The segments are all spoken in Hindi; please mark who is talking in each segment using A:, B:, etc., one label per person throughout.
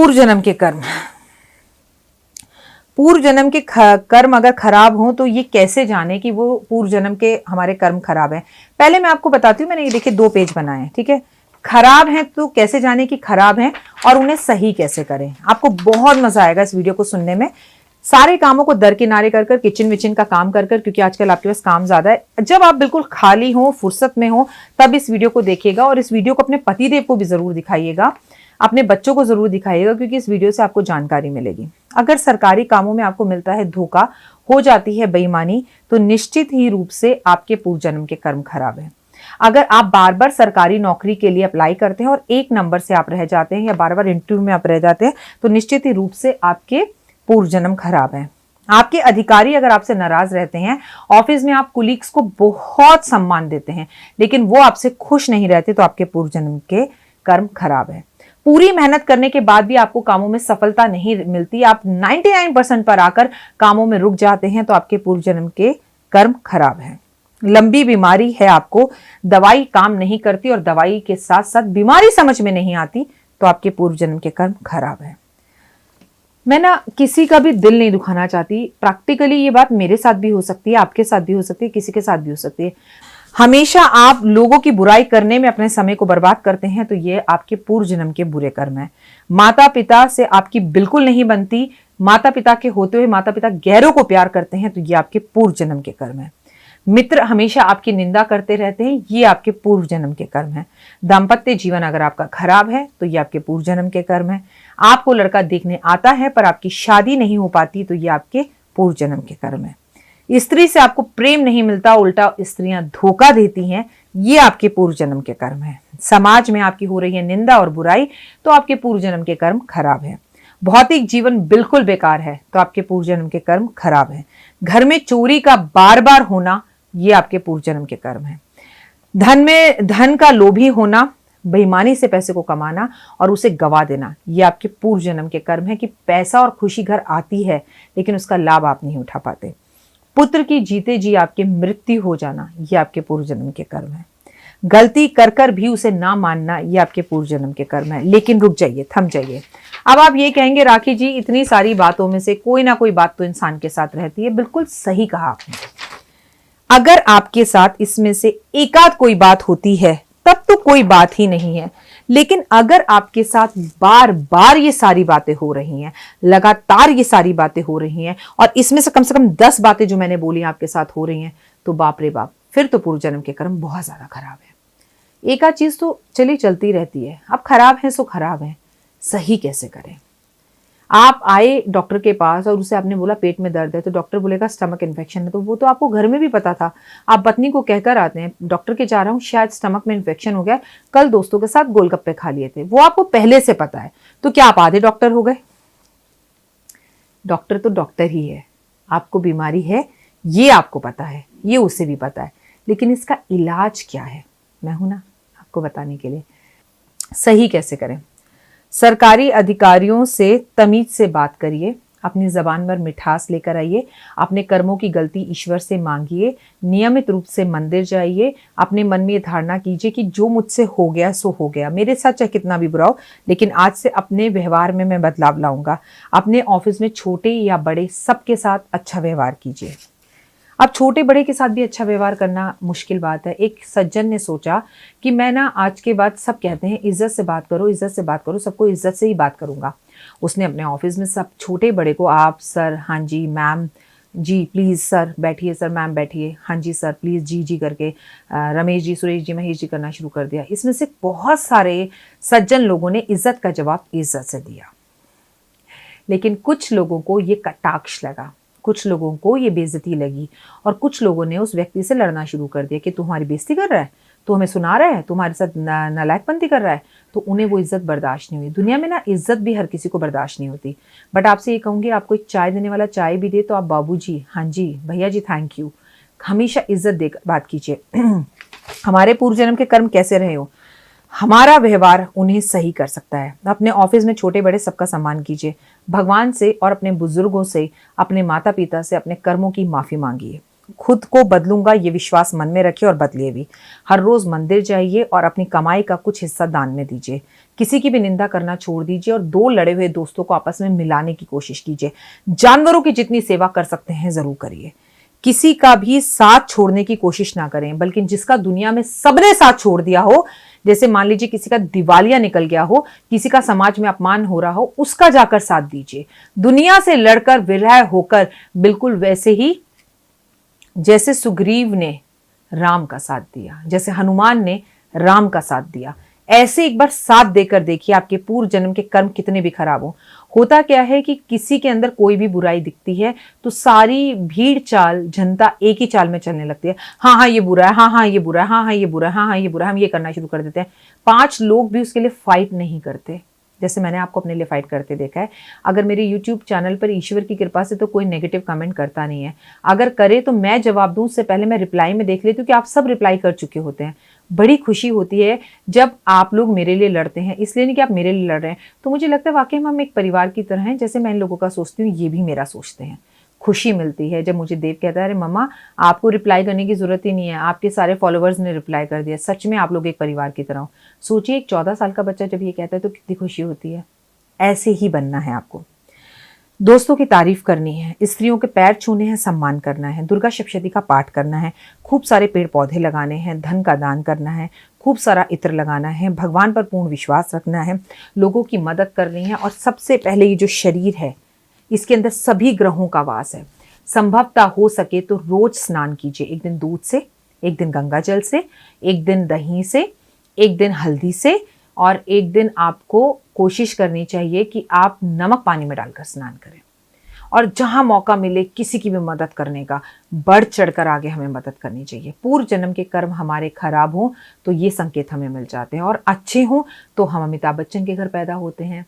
A: पूर्व जन्म के कर्म। पूर्व जन्म के कर्म अगर खराब हो तो ये कैसे जाने कि वो पूर्व जन्म के हमारे कर्म खराब हैं। पहले मैं आपको बताती हूँ, मैंने ये देखिए 2 पेज बनाए हैं, ठीक है। खराब हैं तो कैसे जाने कि खराब हैं और उन्हें सही कैसे करें। आपको बहुत मजा आएगा इस वीडियो को सुनने में। सारे कामों को दरकिनारे कर कर, किचन विचन का काम कर कर, क्योंकि आजकल आपके पास काम ज्यादा है। जब आप बिल्कुल खाली हो, फुर्सत में हो, तब इस वीडियो को देखिएगा और इस वीडियो को अपने पतिदेव को भी जरूर दिखाइएगा, अपने बच्चों को जरूर दिखाइएगा, क्योंकि इस वीडियो से आपको जानकारी मिलेगी। अगर सरकारी कामों में आपको मिलता है धोखा, हो जाती है बेईमानी, तो निश्चित ही रूप से आपके पूर्व जन्म के कर्म खराब है। अगर आप बार बार सरकारी नौकरी के लिए अप्लाई करते हैं और 1 नंबर से आप रह जाते हैं या बार बार इंटरव्यू में आप रह जाते हैं, तो निश्चित ही रूप से आपके पूर्व जन्म खराब है। आपके अधिकारी अगर आपसे नाराज रहते हैं, ऑफिस में आप कुलीग्स को बहुत सम्मान देते हैं लेकिन वो आपसे खुश नहीं रहते, तो आपके पूर्व जन्म के कर्म खराब है। पूरी मेहनत करने के बाद भी आपको कामों में सफलता नहीं मिलती, आप 99% पर आकर कामों में रुक जाते हैं, तो आपके पूर्व जन्म के कर्म खराब है। लंबी बीमारी है, आपको दवाई काम नहीं करती और दवाई के साथ साथ बीमारी समझ में नहीं आती, तो आपके पूर्व जन्म के कर्म खराब है। मैं ना किसी का भी दिल नहीं दुखाना चाहती। प्रैक्टिकली ये बात मेरे साथ भी हो सकती है, आपके साथ भी हो सकती है, किसी के साथ भी हो सकती है। हमेशा आप लोगों की बुराई करने में अपने समय को बर्बाद करते हैं, तो ये आपके पूर्व जन्म के बुरे कर्म है। माता पिता से आपकी बिल्कुल नहीं बनती, माता पिता के होते हुए माता पिता गैरों को प्यार करते हैं, तो ये आपके पूर्व जन्म के कर्म है। मित्र हमेशा आपकी निंदा करते रहते हैं, ये आपके पूर्व जन्म के कर्म है। दाम्पत्य जीवन अगर आपका खराब है, तो ये आपके पूर्व जन्म के कर्म है। आपको लड़का देखने आता है पर आपकी शादी नहीं हो पाती, तो ये आपके पूर्व जन्म के कर्म है। स्त्री से आपको प्रेम नहीं मिलता, उल्टा स्त्रियां धोखा देती हैं, ये आपके पूर्व जन्म के कर्म है। समाज में आपकी हो रही है निंदा और बुराई, तो आपके पूर्व जन्म के कर्म खराब है। भौतिक जीवन बिल्कुल बेकार है, तो आपके पूर्व जन्म के कर्म खराब है। घर में चोरी का बार बार होना, ये आपके पूर्व जन्म के कर्म है। धन का लोभी होना, बेईमानी से पैसे को कमाना और उसे गवा देना, ये आपके पूर्व जन्म के कर्म है कि पैसा और खुशी घर आती है लेकिन उसका लाभ आप नहीं उठा पाते। पुत्र की जीते जी आपके मृत्यु हो जाना, ये आपके पूर्व जन्म के कर्म है। गलती कर कर भी उसे ना मानना, ये आपके पूर्व जन्म के कर्म है। लेकिन रुक जाइए, थम जाइए। अब आप ये कहेंगे राखी जी इतनी सारी बातों में से कोई ना कोई बात तो इंसान के साथ रहती है। बिल्कुल सही कहा आपने। अगर आपके साथ इसमें से एकाध कोई बात होती है तब तो कोई बात ही नहीं है, लेकिन अगर आपके साथ बार बार ये सारी बातें हो रही हैं, लगातार ये सारी बातें हो रही हैं और इसमें से कम 10 बातें जो मैंने बोली आपके साथ हो रही हैं, तो बाप रे बाप, फिर तो पूर्व जन्म के कर्म बहुत ज्यादा खराब है। एक आध चीज तो चली चलती रहती है, अब खराब है सो खराब है, सही कैसे करें। आप आए डॉक्टर के पास और उसे आपने बोला पेट में दर्द है, तो डॉक्टर बोलेगा स्टमक इन्फेक्शन है, तो वो तो आपको घर में भी पता था। आप पत्नी को कहकर आते हैं डॉक्टर के जा रहा हूँ, शायद स्टमक में इन्फेक्शन हो गया, कल दोस्तों के साथ गोलगप्पे खा लिए थे, वो आपको पहले से पता है, तो क्या आप आधे डॉक्टर हो गए। डॉक्टर तो डॉक्टर ही है, आपको बीमारी है ये आपको पता है, ये उसे भी पता है, लेकिन इसका इलाज क्या है मैं हूं ना आपको बताने के लिए। सही कैसे करें। सरकारी अधिकारियों से तमीज से बात करिए, अपनी जबान पर मिठास लेकर आइए, अपने कर्मों की गलती ईश्वर से मांगिए, नियमित रूप से मंदिर जाइए, अपने मन में ये धारणा कीजिए कि जो मुझसे हो गया सो हो गया, मेरे साथ चाहे कितना भी बुरा हो, लेकिन आज से अपने व्यवहार में मैं बदलाव लाऊंगा। अपने ऑफिस में छोटे या बड़े सबके साथ अच्छा व्यवहार कीजिए। अब छोटे बड़े के साथ भी अच्छा व्यवहार करना मुश्किल बात है। एक सज्जन ने सोचा कि मैं ना आज के बाद, सब कहते हैं इज्जत से बात करो, इज्जत से बात करो, सबको इज्जत से ही बात करूंगा। उसने अपने ऑफिस में सब छोटे बड़े को आप सर, हाँ जी मैम, जी प्लीज़ सर बैठिए, सर मैम बैठिए, हाँ जी सर प्लीज़, जी जी करके रमेश जी, सुरेश जी, महेश जी करना शुरू कर दिया। इसमें से बहुत सारे सज्जन लोगों ने इज्जत का जवाब इज्जत से दिया, लेकिन कुछ लोगों को ये कटाक्ष लगा, कुछ लोगों को ये बेइज्जती लगी और कुछ लोगों ने उस व्यक्ति से लड़ना शुरू कर दिया कि तू हमारी बेइज्जती कर रहा है, तू हमें सुना रहा है, तुम्हारे साथ नालायकपंती कर रहा है। तो उन्हें वो इज्जत बर्दाश्त नहीं हुई। दुनिया में ना इज्जत भी हर किसी को बर्दाश्त नहीं होती। बट आपसे ये कहूँगी, आपको एक चाय देने वाला चाय भी दे तो आप बाबू जी, हाँ जी, भैया जी, थैंक यू, हमेशा इज्जत देकर बात कीजिए। हमारे पूर्व जन्म के कर्म कैसे रहे हो, हमारा व्यवहार उन्हें सही कर सकता है। अपने ऑफिस में छोटे बड़े सबका सम्मान कीजिए। भगवान से और अपने बुजुर्गों से, अपने माता पिता से अपने कर्मों की माफी मांगिए। खुद को बदलूंगा, ये विश्वास मन में रखिए और बदलिए भी। हर रोज मंदिर जाइए और अपनी कमाई का कुछ हिस्सा दान में दीजिए। किसी की भी निंदा करना छोड़ दीजिए और दो लड़े हुए दोस्तों को आपस में मिलाने की कोशिश कीजिए। जानवरों की जितनी सेवा कर सकते हैं जरूर करिए। किसी का भी साथ छोड़ने की कोशिश ना करें, बल्कि जिसका दुनिया में सबने साथ छोड़ दिया हो, जैसे मान लीजिए किसी का दिवालिया निकल गया हो, किसी का समाज में अपमान हो रहा हो, उसका जाकर साथ दीजिए। दुनिया से लड़कर विरह होकर बिल्कुल वैसे ही जैसे सुग्रीव ने राम का साथ दिया, जैसे हनुमान ने राम का साथ दिया, ऐसे एक बार साथ देकर देखिए आपके पूर्व जन्म के कर्म कितने भी खराब हो। होता क्या है कि किसी के अंदर कोई भी बुराई दिखती है तो सारी भीड़ चाल जनता एक ही चाल में चलने लगती है। हाँ हाँ ये बुरा है, हाँ हाँ ये बुरा है, हाँ हाँ ये बुरा है, हाँ हाँ ये बुरा है, हम ये करना शुरू कर देते हैं। 5 लोग भी उसके लिए फाइट नहीं करते, जैसे मैंने आपको अपने लिए फाइट करते देखा है। अगर मेरे YouTube चैनल पर ईश्वर की कृपा से तो कोई नेगेटिव कमेंट करता नहीं है, अगर करे तो मैं जवाब दूं उससे पहले मैं रिप्लाई में देख लेती हूँ कि आप सब रिप्लाई कर चुके होते हैं। बड़ी खुशी होती है जब आप लोग मेरे लिए लड़ते हैं, इसलिए नहीं कि आप मेरे लिए लड़ रहे हैं। तो मुझे लगता है वाकई में हम एक परिवार की तरह हैं, जैसे मैं इन लोगों का सोचती हूँ ये भी मेरा सोचते हैं। खुशी मिलती है जब मुझे देव कहता है अरे मम्मा आपको रिप्लाई करने की जरूरत ही नहीं है, आपके सारे फॉलोअर्स ने रिप्लाई कर दिया, सच में आप लोग एक परिवार की तरह हो। सोचिए एक 14 साल का बच्चा जब ये कहता है तो कितनी खुशी होती है। ऐसे ही बनना है आपको। दोस्तों की तारीफ करनी है, स्त्रियों के पैर छूने हैं, सम्मान करना है, दुर्गा सप्तशती का पाठ करना है, खूब सारे पेड़ पौधे लगाने हैं, धन का दान करना है, खूब सारा इत्र लगाना है, भगवान पर पूर्ण विश्वास रखना है, लोगों की मदद करनी है। और सबसे पहले ये जो शरीर है इसके अंदर सभी ग्रहों का वास है। संभवतः हो सके तो रोज स्नान कीजिए, एक दिन दूध से, एक दिन गंगा जल से, एक दिन दही से, एक दिन हल्दी से, और एक दिन आपको कोशिश करनी चाहिए कि आप नमक पानी में डालकर स्नान करें। और जहां मौका मिले किसी की भी मदद करने का, बढ़ चढ़कर आगे हमें मदद करनी चाहिए। पूर्व जन्म के कर्म हमारे खराब हों तो ये संकेत हमें मिल जाते हैं, और अच्छे हों तो हम अमिताभ बच्चन के घर पैदा होते हैं,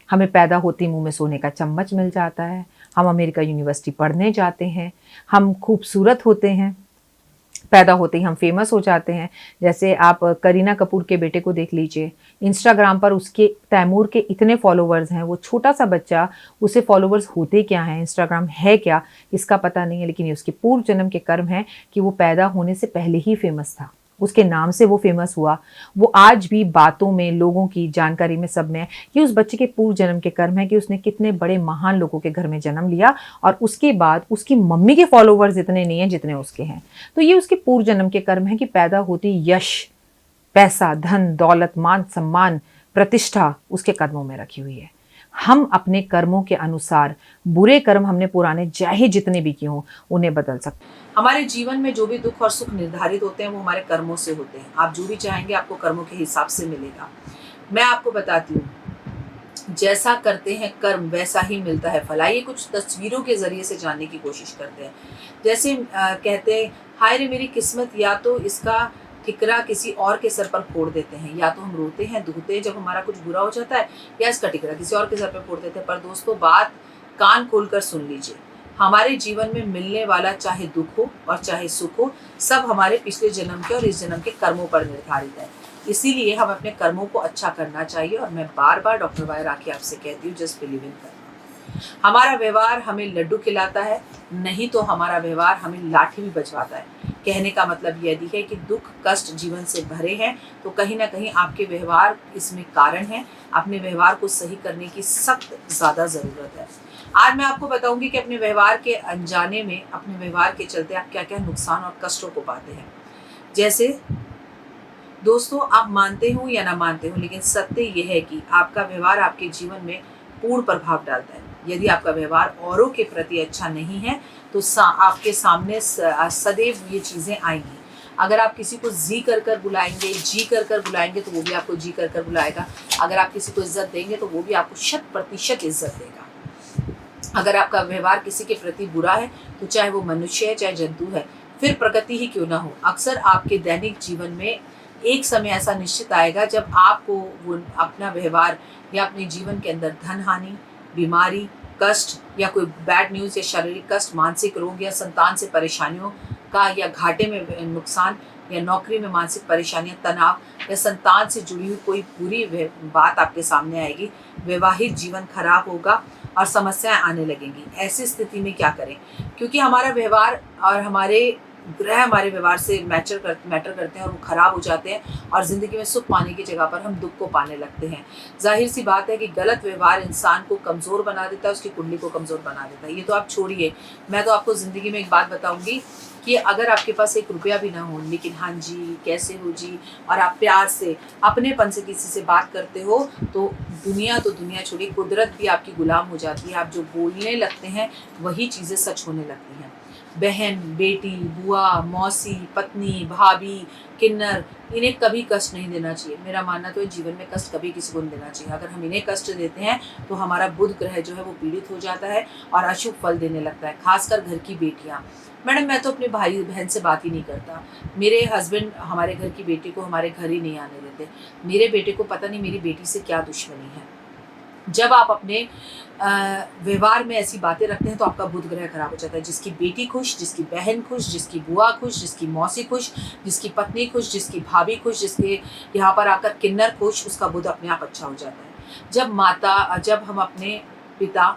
A: हमें पैदा होते मुंह में सोने का चम्मच मिल जाता है, हम अमेरिका यूनिवर्सिटी पढ़ने जाते हैं, हम खूबसूरत होते हैं, पैदा होते ही हम फेमस हो जाते हैं। जैसे आप करीना कपूर के बेटे को देख लीजिए, इंस्टाग्राम पर उसके तैमूर के इतने फॉलोवर्स हैं, वो छोटा सा बच्चा, उसे फॉलोवर्स होते क्या हैं, इंस्टाग्राम है क्या इसका पता नहीं है, लेकिन ये उसके पूर्व जन्म के कर्म हैं कि वो पैदा होने से पहले ही फेमस था, उसके नाम से वो फेमस हुआ। वो आज भी बातों में, लोगों की जानकारी में, सब में, ये उस बच्चे के पूर्व जन्म के कर्म है कि उसने कितने बड़े महान लोगों के घर में जन्म लिया, और उसके बाद उसकी मम्मी के फॉलोवर्स इतने नहीं हैं जितने उसके हैं। तो ये उसके पूर्व जन्म के कर्म है कि पैदा होती यश, पैसा, धन, दौलत, मान सम्मान, प्रतिष्ठा उसके कदमों में रखी हुई है। हम अपने कर्मों के अनुसार बुरे कर्म हमने पुराने चाहे जितने भी किए हों उन्हें बदल सकते हैं। हमारे जीवन में जो भी दुख और सुख निर्धारित होते हैं वो हमारे कर्मों से होते हैं। आप जो भी चाहेंगे आपको कर्मों के हिसाब से मिलेगा। मैं आपको बताती हूँ, जैसा करते हैं कर्म वैसा ही मिलता है फल। आइए कुछ तस्वीरों के जरिए से जानने की कोशिश करते हैं। जैसे कहते हैं हाय रे मेरी किस्मत, या तो इसका ठिकरा किसी और के सर पर फोड़ देते हैं, या तो हम रोते हैं दुखते हैं जब हमारा कुछ बुरा हो जाता है, या इसका ठिकरा किसी और के सर पर फोड़ देते हैं। पर दोस्तों बात कान खोलकर सुन लीजिए, हमारे जीवन में मिलने वाला चाहे दुख हो और चाहे सुख हो, सब हमारे पिछले जन्म के और इस जन्म के कर्मों पर निर्धारित है। इसीलिए हम अपने कर्मों को अच्छा करना चाहिए। और मैं बार बार डॉक्टर वाई राखी आपसे कहती हूँ, जस्ट बिलीव इन कर्मा। हमारा व्यवहार हमें लड्डू खिलाता है, नहीं तो हमारा व्यवहार हमें लाठी भी बजवाता है। कहने का मतलब यदि है कि दुख कष्ट जीवन से भरे हैं तो कहीं ना कहीं आपके व्यवहार इसमें कारण है। अपने व्यवहार को सही करने की सख्त ज़्यादा ज़रूरत है। आज मैं आपको बताऊंगी कि अपने व्यवहार के अनजाने में, अपने व्यवहार के चलते आप क्या क्या नुकसान और कष्टों को पाते हैं। जैसे दोस्तों, आप मानते हो या ना मानते हो, लेकिन सत्य यह है कि आपका व्यवहार आपके जीवन में पूर्ण प्रभाव डालता है। यदि आपका व्यवहार औरों के प्रति अच्छा नहीं है तो आपके सामने सदैव ये चीज़ें आएंगी। अगर आप किसी को जी कर बुलाएंगे, जी कर बुलाएंगे तो वो भी आपको जी कर बुलाएगा। अगर आप किसी को इज्जत देंगे तो वो भी आपको 100% इज्जत देगा। अगर आपका व्यवहार किसी के प्रति बुरा है तो चाहे वो मनुष्य है चाहे जंतु है, फिर प्रकृति ही क्यों ना हो, अक्सर आपके दैनिक जीवन में एक समय ऐसा निश्चित आएगा जब आपको वो अपना व्यवहार या अपने जीवन के अंदर धन हानि, बीमारी, कष्ट या कोई बैड न्यूज़ या शारीरिक कष्ट, मानसिक रोग या संतान से परेशानियों का या घाटे में नुकसान
B: या नौकरी में मानसिक परेशानियां, तनाव या संतान से जुड़ी हुई कोई बुरी बात आपके सामने आएगी। वैवाहिक जीवन खराब होगा और समस्याएं आने लगेंगी। ऐसी स्थिति में क्या करें? क्योंकि हमारा व्यवहार और हमारे ग्रह हमारे व्यवहार से मैटर करते हैं और वो खराब हो जाते हैं और ज़िंदगी में सुख पाने की जगह पर हम दुख को पाने लगते हैं। जाहिर सी बात है कि गलत व्यवहार इंसान को कमज़ोर बना देता है, उसकी कुंडली को कमज़ोर बना देता है। ये तो आप छोड़िए, मैं तो आपको ज़िंदगी में एक बात बताऊंगी कि अगर आपके पास 1 रुपया भी ना हो, लेकिन हाँ जी कैसे हो जी, और आप प्यार से अपनेपन से किसी से बात करते हो, तो दुनिया छोड़िए, कुदरत भी आपकी गुलाम हो जाती है। आप जो बोलने लगते हैं वही चीज़ें सच होने लगती हैं। बहन, बेटी, बुआ, मौसी, पत्नी, भाभी, किन्नर, इन्हें कभी कष्ट नहीं देना चाहिए। मेरा मानना तो है जीवन में कष्ट कभी किसी को नहीं देना चाहिए। अगर हम इन्हें कष्ट देते हैं तो हमारा बुध ग्रह जो है वो पीड़ित हो जाता है और अशुभ फल देने लगता है। खासकर घर की बेटियाँ, मैडम मैं तो अपने भाई बहन से बात ही नहीं करता। मेरे हस्बैंड हमारे घर की बेटी को हमारे घर ही नहीं आने देते। मेरे बेटे को पता नहीं मेरी बेटी से क्या दुश्मनी है। जब आप अपने व्यवहार में ऐसी बातें रखते हैं तो आपका बुध ग्रह खराब हो जाता है। जिसकी बेटी खुश, जिसकी बहन खुश, जिसकी बुआ खुश, जिसकी मौसी खुश, जिसकी पत्नी खुश, जिसकी भाभी खुश, जिसके यहाँ पर आकर किन्नर खुश, उसका बुध अपने आप अच्छा हो जाता है। जब हम अपने पिता,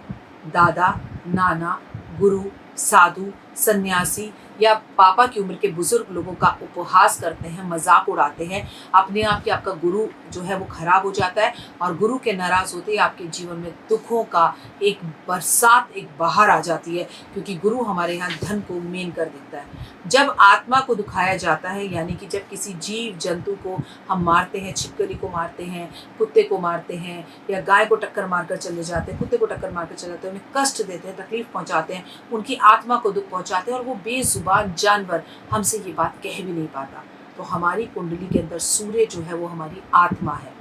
B: दादा, नाना, गुरु, साधु, सन्यासी या पापा की उम्र के बुजुर्ग लोगों का उपहास करते हैं, मजाक उड़ाते हैं, अपने आप के आपका गुरु जो है वो खराब हो जाता है और गुरु के नाराज होते ही आपके जीवन में दुखों का एक बरसात, एक बहार आ जाती है, क्योंकि गुरु हमारे यहाँ धन को मेन कर देता है। जब आत्मा को दुखाया जाता है, यानी कि जब किसी जीव जंतु को हम मारते हैं, छिपकली को मारते हैं, कुत्ते को मारते हैं, या गाय को टक्कर मारकर चले जाते हैं, कुत्ते को टक्कर मारकर चले जाते हैं, उन्हें कष्ट देते हैं, तकलीफ पहुँचाते हैं, उनकी आत्मा को दुख पहुँचाते हैं और वो बेजुबान जानवर हमसे ये बात कह भी नहीं पाता। तो हमारी कुंडली के अंदर सूर्य जो है वो हमारी आत्मा है,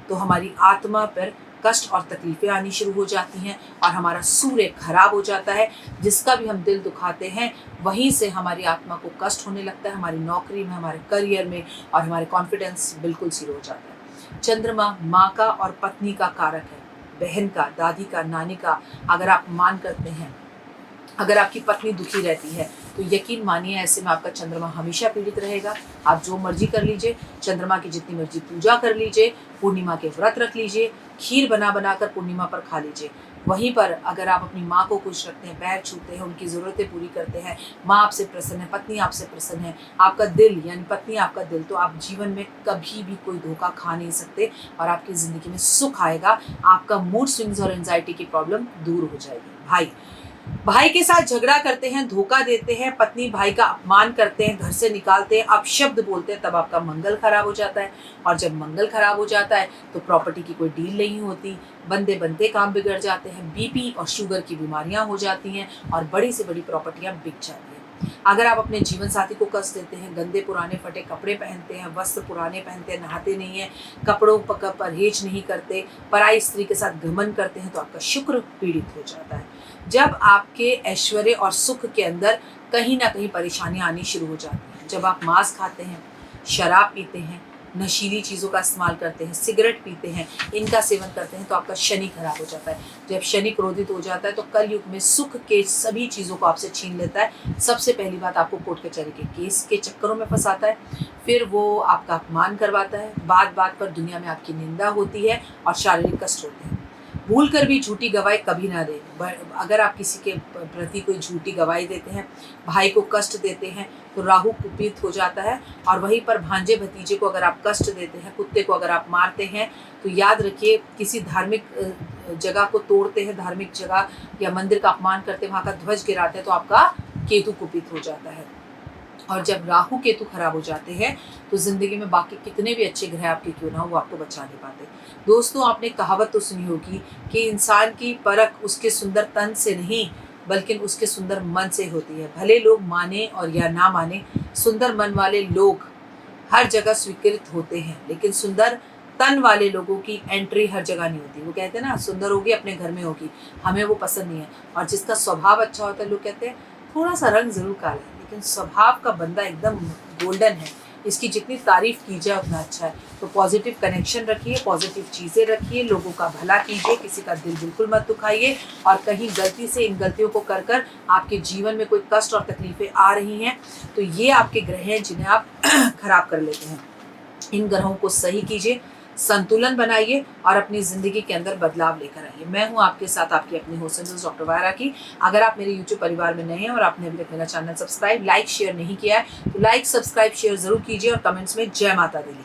B: तो हमारी आत्मा पर कष्ट और तकलीफें आनी शुरू हो जाती हैं और हमारा सूर्य खराब हो जाता है। जिसका भी हम दिल दुखाते हैं वहीं से हमारी आत्मा को कष्ट होने लगता है, हमारी नौकरी में, हमारे करियर में, और हमारे कॉन्फिडेंस बिल्कुल जीरो हो जाता है। चंद्रमा माँ का और पत्नी का कारक है, बहन का, दादी का, नानी का। अगर आप मान करते हैं, अगर आपकी पत्नी दुखी रहती है तो यकीन मानिए ऐसे में आपका चंद्रमा हमेशा पीड़ित रहेगा। आप जो मर्जी कर लीजिए, चंद्रमा की जितनी मर्जी पूजा कर लीजिए, पूर्णिमा के व्रत रख लीजिए, खीर बना कर पूर्णिमा पर खा लीजिए। वहीं पर अगर आप अपनी माँ को खुश रखते हैं, पैर छूते हैं, उनकी ज़रूरतें पूरी करते हैं, माँ आपसे प्रसन्न है, पत्नी आपसे प्रसन्न है, आपका दिल यानी पत्नी आपका दिल, तो आप जीवन में कभी भी कोई धोखा खा नहीं सकते और आपकी ज़िंदगी में सुख आएगा। आपका मूड स्विंग्स और एंजाइटी की प्रॉब्लम दूर हो जाएगी। भाई के साथ झगड़ा करते हैं, धोखा देते हैं, पत्नी भाई का अपमान करते हैं, घर से निकालते हैं, अपशब्द बोलते हैं, तब आपका मंगल खराब हो जाता है। और जब मंगल खराब हो जाता है तो प्रॉपर्टी की कोई डील नहीं होती, बनते काम बिगड़ जाते हैं, बीपी और शुगर की बीमारियां हो जाती हैं और बड़ी से बड़ी प्रॉपर्टियां बिक जाती हैं। अगर आप अपने जीवन साथी को कष्ट देते हैं, गंदे पुराने फटे कपड़े पहनते हैं, वस्त्र पुराने पहनते हैं, नहाते नहीं हैं, कपड़ों पर परहेज नहीं करते, पराई स्त्री के साथ घमंड करते हैं, तो आपका शुक्र पीड़ित हो जाता है। जब आपके ऐश्वर्य और सुख के अंदर कहीं ना कहीं परेशानियां आनी शुरू हो जाती हैं, जब आप मांस खाते हैं, शराब पीते हैं, नशीली चीज़ों का इस्तेमाल करते हैं, सिगरेट पीते हैं, इनका सेवन करते हैं, तो आपका शनि खराब हो जाता है। जब शनि क्रोधित हो जाता है तो कल युग में सुख के सभी चीज़ों को आपसे छीन लेता है। सबसे पहली बात, आपको कोर्ट कचहरी के केस के चक्करों में फंसाता है, फिर वो आपका अपमान करवाता है, बात बात पर दुनिया में आपकी निंदा होती है और शारीरिक कष्ट होते हैं। भूल कर भी झूठी गवाही कभी ना दें। अगर आप किसी के प्रति कोई झूठी गवाही देते हैं, भाई को कष्ट देते हैं, तो राहु कुपित हो जाता है। और वहीं पर भांजे भतीजे को अगर आप कष्ट देते हैं, कुत्ते को अगर आप मारते हैं, तो याद रखिए किसी धार्मिक जगह को तोड़ते हैं, धार्मिक जगह या मंदिर का अपमान करते हैं, वहाँ का ध्वज गिराते हैं, तो आपका केतु कुपित हो जाता है। और जब राहु केतु खराब हो जाते हैं तो जिंदगी में बाकी कितने भी अच्छे ग्रह आपके क्यों ना हो, वो आपको बचा नहीं पाते। दोस्तों, आपने कहावत तो सुनी होगी कि इंसान की परख उसके सुंदर तन से नहीं बल्कि उसके सुंदर मन से होती है। भले लोग माने और या ना माने, सुंदर मन वाले लोग हर जगह स्वीकृत होते हैं, लेकिन सुंदर तन वाले लोगों की एंट्री हर जगह नहीं होती। वो कहते हैं ना, सुंदर होगी अपने घर में होगी, हमें वो पसंद नहीं है। और जिसका स्वभाव अच्छा होता है, लोग कहते हैं थोड़ा सा रंग जरूर काला है लेकिन स्वभाव का बंदा एकदम गोल्डन है, इसकी जितनी तारीफ की जाए उतना अच्छा है। तो पॉजिटिव कनेक्शन रखिए, पॉजिटिव चीज़ें रखिए, लोगों का भला कीजिए, किसी का दिल बिल्कुल मत दुखाइए। और कहीं गलती से इन गलतियों को कर कर आपके जीवन में कोई कष्ट और तकलीफें आ रही हैं तो ये आपके ग्रह हैं जिन्हें आप खराब कर लेते हैं। इन ग्रहों को सही कीजिए, संतुलन बनाइए और अपनी जिंदगी के अंदर बदलाव लेकर आइए। मैं हूं आपके साथ आपकी अपनी होस्ट एंड होस्ट डॉक्टर वायरा की। अगर आप मेरे यूट्यूब परिवार में नए हैं और आपने अभी तक मेरा चैनल सब्सक्राइब, लाइक, शेयर नहीं किया है तो लाइक, सब्सक्राइब, शेयर जरूर कीजिए और कमेंट्स में जय माता दी।